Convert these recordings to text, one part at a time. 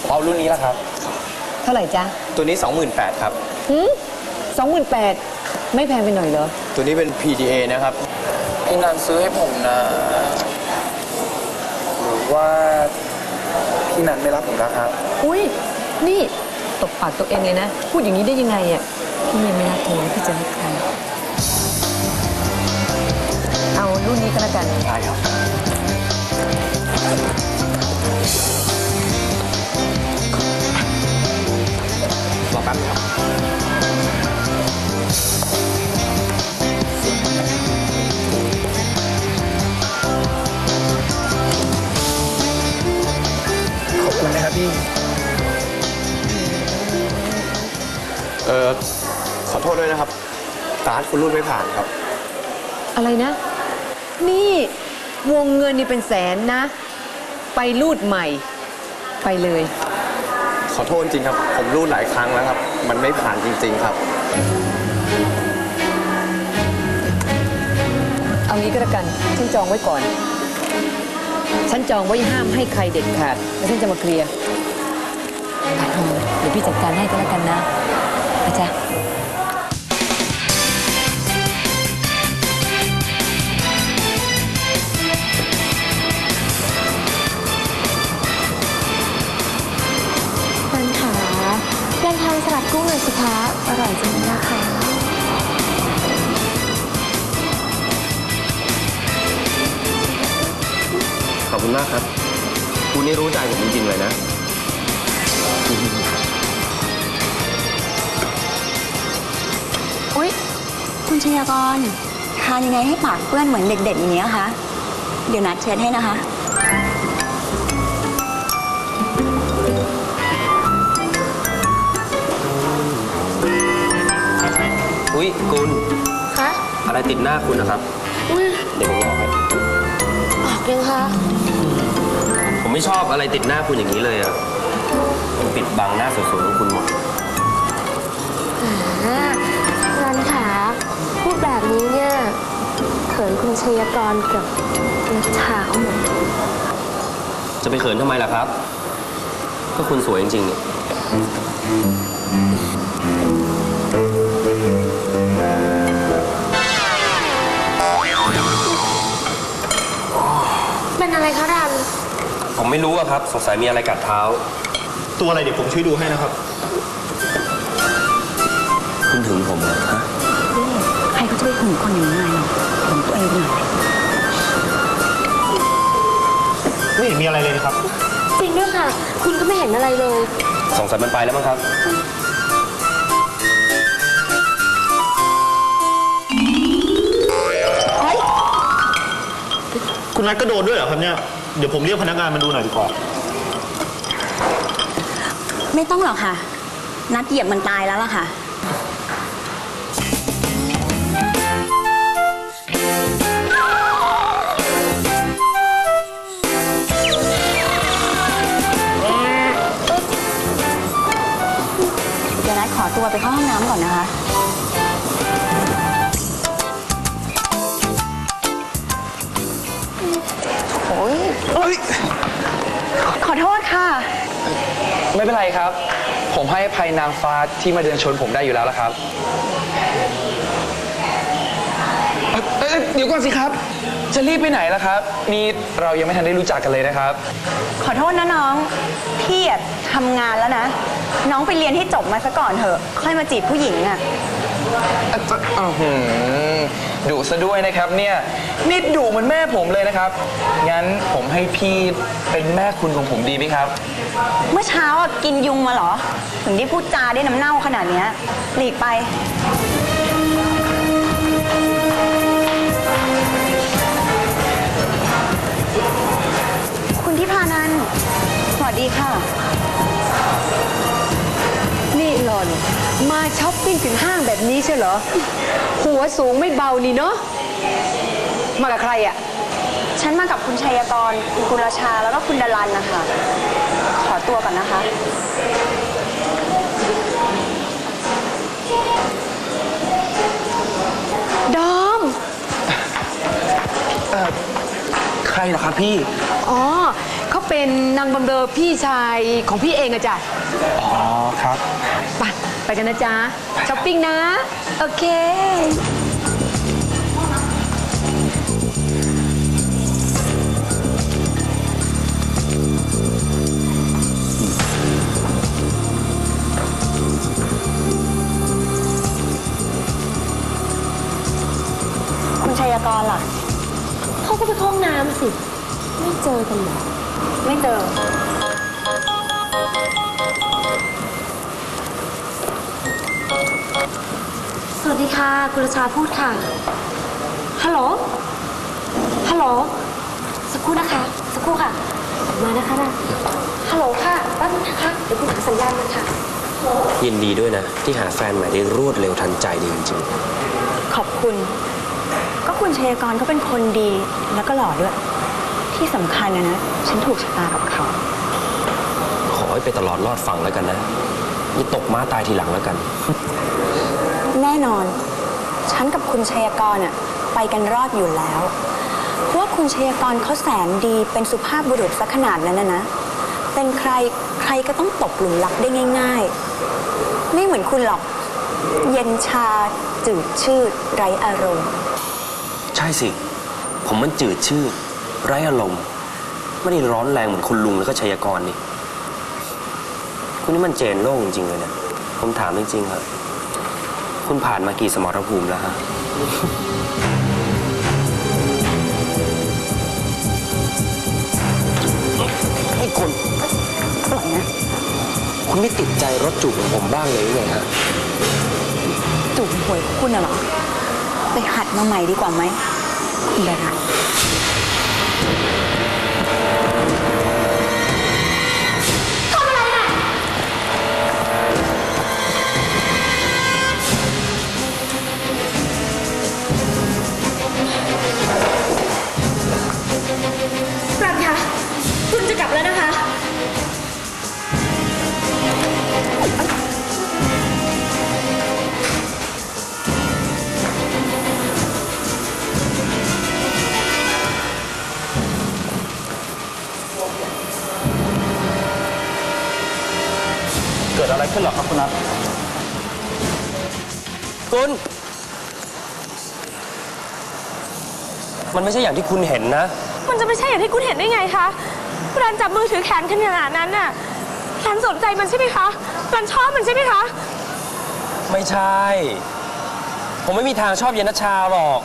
เอารุ่นนี้ละครับเท่าไหร่จ๊ะตัวนี้ 28,000 ครับ28,000ไม่แพงไปหน่อยเหรอตัวนี้เป็น PDA นะครับพี่นันซื้อให้ผมนะหรือว่าพี่นันไม่รับผมแล้วครับอุ้ยนี่ตบปากตัวเองเลยนะพูดอย่างนี้ได้ยังไงอ่ะพี่ยังไม่รักเธอพี่จะรักใครเอารุ่นนี้ก็แล้วกันได้ครับรอแป๊บครับขอบคุณนะครับพี่ขอโทษด้วยนะครับการ์ดคุณรูดไม่ผ่านครับอะไรนะนี่วงเงินนี่เป็นแสนนะไปรูดใหม่ไปเลยขอโทษจริงครับผมรูดหลายครั้งแล้วครับมันไม่ผ่านจริงๆครับเอางี้ก็แล้วกันฉันจองไว้ก่อนฉันจองไว้ห้ามให้ใครเด็ดขาดแล้วฉันจะมาเคลียร์เดี๋ยวพี่จัดการให้ก็แล้วกันนะอาจารย์ลองทานสลัดกุ้งหน่อยสิคะอร่อยจริงนะคะขอบคุณมากครับคุณนี่รู้ใจผมจริงๆเลยนะอุ๊ยคุณชยากรทานยังไงให้ปากเปื้อนเหมือนเด็กๆอย่างนี้คะเดี๋ยวนัดเช็ดให้นะคะอุ๊ยคุณคะอะไรติดหน้าคุณนะครับเดี๋ยวผมบอกให้ออกยังคะผมไม่ชอบอะไรติดหน้าคุณอย่างนี้เลยอะมันปิดบังหน้าสวยๆของคุณหมดนันขาพูดแบบนี้เนี่ยเขินคุณชยากรกับนัชชาเขาหมดจะไปเขินทำไมล่ะครับก็คุณสวยจริงๆเนี่ยเป็นอะไรคะดันผมไม่รู้อะครับสงสัยมีอะไรกัดเท้าตัวอะไรเดี๋ยวผมช่วยดูให้นะครับคุณถึงผมเหรอฮะใครเขาจะไปหึงคนอย่างไรของตัวเองหน่อยไม่เห็นมีอะไรเลยนะครับจริงด้วยค่ะคุณก็ไม่เห็นอะไรเลยสงสัยมันไปแล้วมั้งครับคุณนัทก็โดนด้วยเหรอครับเนี่ยเดี๋ยวผมเรียกพนักงานมาดูหน่อยดีกว่าไม่ต้องหรอกค่ะนัดเหยียบมันตายแล้วล่ะค่ะเดี๋ยวนัดขอตัวไปเข้าห้องน้ำก่อนนะคะขอโทษค่ะไม่เป็นไรครับผมให้อภัยนางฟ้าที่มาเดินชนผมได้อยู่แล้วละครับเดี๋ยวก่อนสิครับจะรีบไปไหนล่ะครับนี่เรายังไม่ทันได้รู้จักกันเลยนะครับขอโทษนะน้องพี่ทำงานแล้วนะน้องไปเรียนให้จบมาซะก่อนเถอะค่อยมาจีบผู้หญิงอ่ะดุซะด้วยนะครับเนี่ยนี่ดุเหมือนแม่ผมเลยนะครับงั้นผมให้พี่เป็นแม่คุณของผมดีไหมครับเมื่อเช้ากินยุงมาเหรอถึงได้พูดจาได้น้ำเน่าขนาดนี้หลีกไปคุณทิพานันท์สวัสดีค่ะนี่หล่อนมาช้อปปิ้งถึงห้างแบบนี้ใช่เหรอหัวสูงไม่เบานี่เนาะมากับใครอ่ะฉันมากับคุณชัยกรคุณกุลชาแล้วก็คุณดลันนะคะขอตัวก่อนนะคะดอม ใครเหรอครับพี่อ๋อเขา เป็นนางบำเรอพี่ชายของพี่เองอะจ้ะ อ๋อครับ ไปกันนะจ๊ะช้อปปิ้งนะ โอเค คุณชัยกรล่ะ เขาก็ไปเข้าห้องน้ำสิ ไม่เจอกันเหรอ ไม่เจอ สวัสดีค่ะ คุณรชาพูดค่ะ ฮัลโหล ฮัลโหล สักครู่นะคะ สักครู่ค่ะ มานะคะนะฮัลโหลค่ะแป๊บนึงนะคะ เดี๋ยวคุณหาสัญญาณมันค่ะ ยินดีด้วยนะ ที่หาแฟนใหม่ได้รวดเร็วทันใจดีจริง ขอบคุณ ก็คุณชัยกรเขาเป็นคนดีแล้วก็หล่อด้วย ที่สำคัญนะฉันถูกชะตากับเขา ๆ ขอให้ไปตลอดรอดฝั่งแล้วกันนะนี่ตกม้าตายทีหลังแล้วกัน แน่นอน ฉันกับคุณชัยกรไปกันรอดอยู่แล้ว เพราะว่าคุณชัยกรเขาแสนดีเป็นสุภาพบุรุษซะขนาดนั้นนะ เป็นใครใครก็ต้องตกหลุมรักได้ง่าย ๆ ไม่เหมือนคุณหรอก เย็นชาจืดชืดไร้อารมณ์ ใช่สิ ผมมันจืดชืดไร้อารมณ์ไม่ได้ร้อนแรงเหมือนคุณลุงแล้วก็ชัยกรนี่ คุณนี่มันเจนโล่งจริงๆเลยนะผมถามจริงๆครับคุณผ่านมากี่สมรภูมิแล้วฮะ ไอ้คนปล่อยนะ คุณไม่ติดใจรถจูบของผมบ้างเลยหรือไงฮะ จูบหวยคุณเหรอ ไปหัดมาใหม่ดีกว่าไหมคุณดารา รันคะคุณจะกลับแล้วนะคะ เกิดอะไรขึ้นเหรอครับคุณนัท คุณ มันไม่ใช่อย่างที่คุณเห็นนะ มันจะไม่ใช่อย่างที่คุณเห็นได้ไงคะรันจับมือถือแขนขนาดนั้นน่ะรันสนใจมันใช่ไหมคะรันชอบมันใช่ไหมคะ ไม่ใช่ ผมไม่มีทางชอบเย็นนัชชาหรอก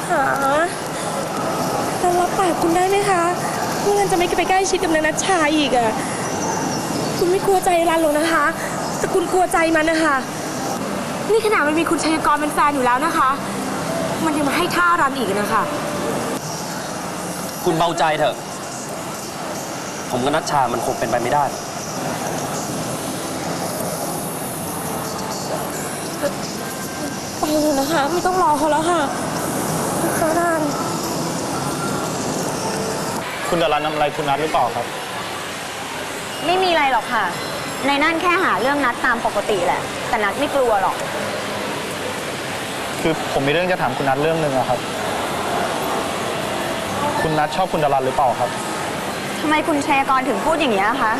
หารันรับปากคุณได้ไหมคะว่ารันจะไม่ไปใกล้ชิดกับนางนัชชาอีกอ่ะคุณไม่กลัวใจรันหรอกนะคะ แต่คุณกลัวใจมันนะคะนี่ขนาดมันมีคุณชัยกรเป็นแฟนอยู่แล้วนะคะ มันยังมาให้ท่ารันอีกนะคะ คุณเบาใจเถอะ ผมกับนัชชามันคงเป็นไปไม่ได้ ไปเลยนะคะ ไม่ต้องรอเขาแล้วค่ะนะคะรัน คุณดารันทำอะไรคุณนัทหรือเปล่าครับ ไม่มีอะไรหรอกค่ะ ในนั่นแค่หาเรื่องนัดตามปกติแหละ แต่นัดไม่กลัวหรอก คือผมมีเรื่องจะถามคุณนัทเรื่องหนึ่งอะครับ คุณนัทชอบคุณดารันหรือเปล่าครับ ทำไมคุณชัยกรถึงพูดอย่างนี้ยคะ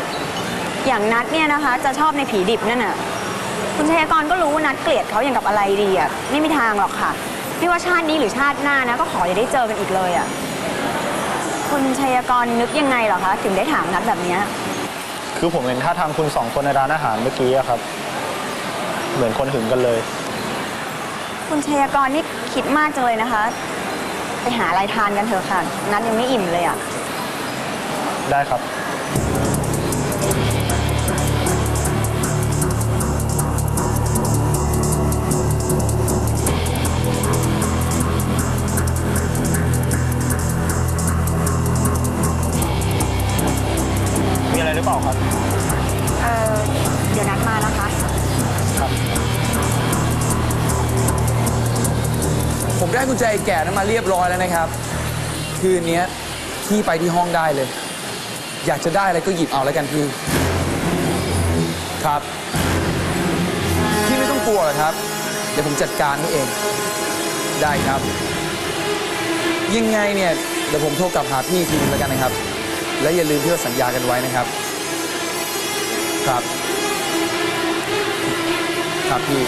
อย่างนัดเนี่ยนะคะ จะชอบในผีดิบนั่นน่ะ คุณชัยกรก็รู้ว่านัดเกลียดเขาอย่างกับอะไรดีอ่ะ ไม่มีทางหรอกค่ะ ไม่ว่าชาตินี้หรือชาติหน้านะก็ขออย่าได้เจอกันอีกเลยอ่ะ คุณชัยกรนึกยังไงเหรอคะ ถึงได้ถามนัดแบบเนี้ย คือผมเห็นท่าทางคุณสองคนในร้านอาหารเมื่อกี้อะครับ เหมือนคนหึงกันเลย คุณชัยกรนี่คิดมากจังเลยนะคะ ไปหาอะไรทานกันเถอะค่ะ นัดยังไม่อิ่มเลยอ่ะ ได้ครับ มีอะไรหรือเปล่าครับ เดี๋ยวนัดมานะคะ ครับ ผมได้กุญแจไอ้แก่นั้นมาเรียบร้อยแล้วนะครับ คืนนี้พี่ไปที่ห้องได้เลย อยากจะได้อะไรก็หยิบเอาแล้วกันพี่ ครับ พี่ไม่ต้องกลัวหรอกครับ เดี๋ยวผมจัดการนี่เอง ได้ครับ ยังไงเนี่ย เดี๋ยวผมโทรกลับหาพี่อีกทีนึงแล้วกันนะครับ และอย่าลืมที่เราสัญญากันไว้นะครับ ครับ ครับพี่